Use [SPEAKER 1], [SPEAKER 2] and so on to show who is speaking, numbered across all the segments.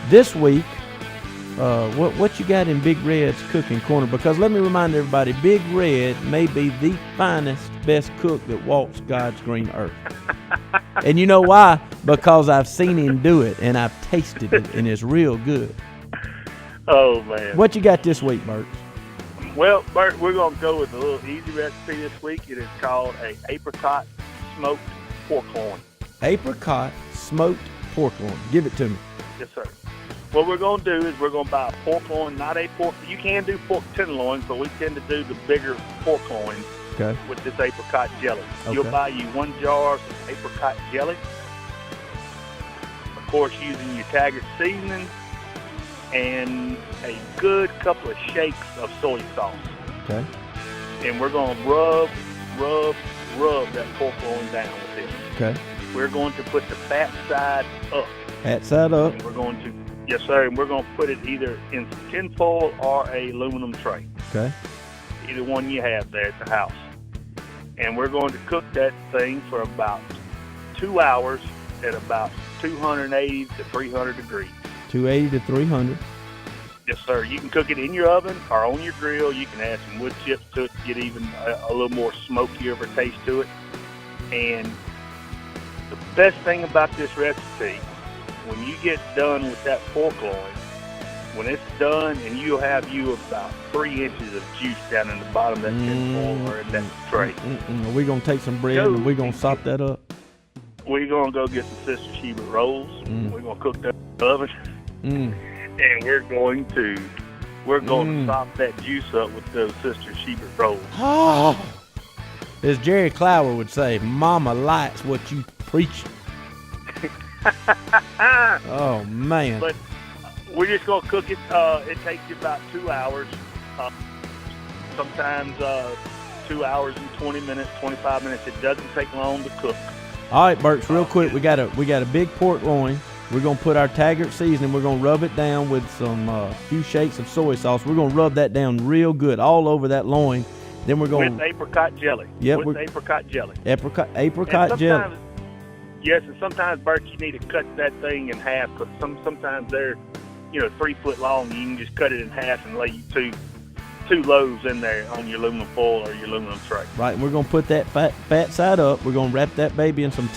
[SPEAKER 1] This week, what you got in Big Red's Cookin Corner? Because let me remind everybody, Big Red may be the finest, best cook that walks God's green earth. And you know why? Because I've seen him do it, and I've tasted it, and it's real good.
[SPEAKER 2] Oh, man.
[SPEAKER 1] What you got this week, Bert?
[SPEAKER 2] Well, Bert, we're going to go with a little easy recipe this week. It is called a apricot smoked pork loin.
[SPEAKER 1] Apricot smoked pork loin. Give it to me.
[SPEAKER 2] Yes, sir. What we're going to do is we're going to buy a pork loin, not a pork. You can do pork tenderloins, but we tend to do the bigger pork loins with this apricot jelly.
[SPEAKER 1] Okay.
[SPEAKER 2] You'll buy you 1 jar of apricot jelly. Of course, using your Taggart seasoning and a good couple of shakes of soy sauce.
[SPEAKER 1] Okay.
[SPEAKER 2] And we're going to rub that pork loin down with it.
[SPEAKER 1] Okay.
[SPEAKER 2] We're going to put the fat side up.
[SPEAKER 1] Fat side up.
[SPEAKER 2] And we're going to, yes, sir, and we're going to put it either in tin foil or a aluminum tray.
[SPEAKER 1] Okay.
[SPEAKER 2] Either one you have there at the house. And we're going to cook that thing for about 2 hours at about 280 to 300 degrees.
[SPEAKER 1] 280 to 300.
[SPEAKER 2] Yes, sir. You can cook it in your oven or on your grill. You can add some wood chips to it to get even a little more smokier of a taste to it. And the best thing about this recipe, when you get done with that pork loin, when it's done and you'll have about 3 inches of juice down in the bottom of that tin foil or in that tray.
[SPEAKER 1] Are we going to take some bread and we're going to sop that up?
[SPEAKER 2] We're going to go get some Sister Sheba rolls. We're going to cook that in the oven. And we're going to sop that juice up with those Sister Sheba rolls.
[SPEAKER 1] Oh, as Jerry Clower would say, Mama likes what you preach. Oh, man.
[SPEAKER 2] But we're just going to cook it. It takes you about 2 hours. Sometimes 2 hours and 20 minutes, 25 minutes. It doesn't take long to cook.
[SPEAKER 1] All right, Bert, real quick, we got a big pork loin. We're going to put our Taggart seasoning. We're going to rub it down with some few shakes of soy sauce. We're going to rub that down real good all over that loin. Then we're going
[SPEAKER 2] with apricot jelly.
[SPEAKER 1] Yep,
[SPEAKER 2] with apricot jelly.
[SPEAKER 1] Apricot jelly.
[SPEAKER 2] Yes, and sometimes, Bert, you need to cut that thing in half because sometimes they're 3 foot long. You can just cut it in half and lay two loaves in there on your aluminum foil or your aluminum tray.
[SPEAKER 1] Right, and we're going to put that fat side up. We're going to wrap that baby in some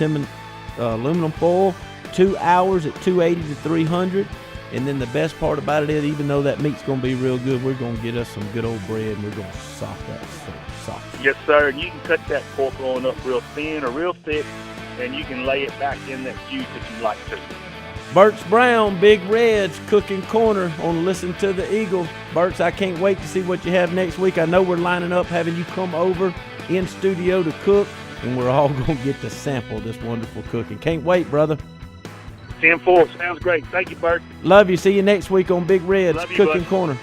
[SPEAKER 1] aluminum foil. 2 hours at 280 to 300. And then the best part about it is, even though that meat's going to be real good, we're going to get us some good old bread and we're going to sop that sauce.
[SPEAKER 2] Yes, sir. And you can cut that pork loin up real thin or real thick, and you can lay it back in that juice if you like to.
[SPEAKER 1] Bert's Brown, Big Red's Cookin Corner on Listen to the Eagle. Bert's, I can't wait to see what you have next week. I know we're lining up having you come over in studio to cook, and we're all going to get to sample this wonderful cooking. Can't wait, brother.
[SPEAKER 2] 10-4 sounds great. Thank you, Bert.
[SPEAKER 1] Love you. See you next week on Big Red's Cookin Corner.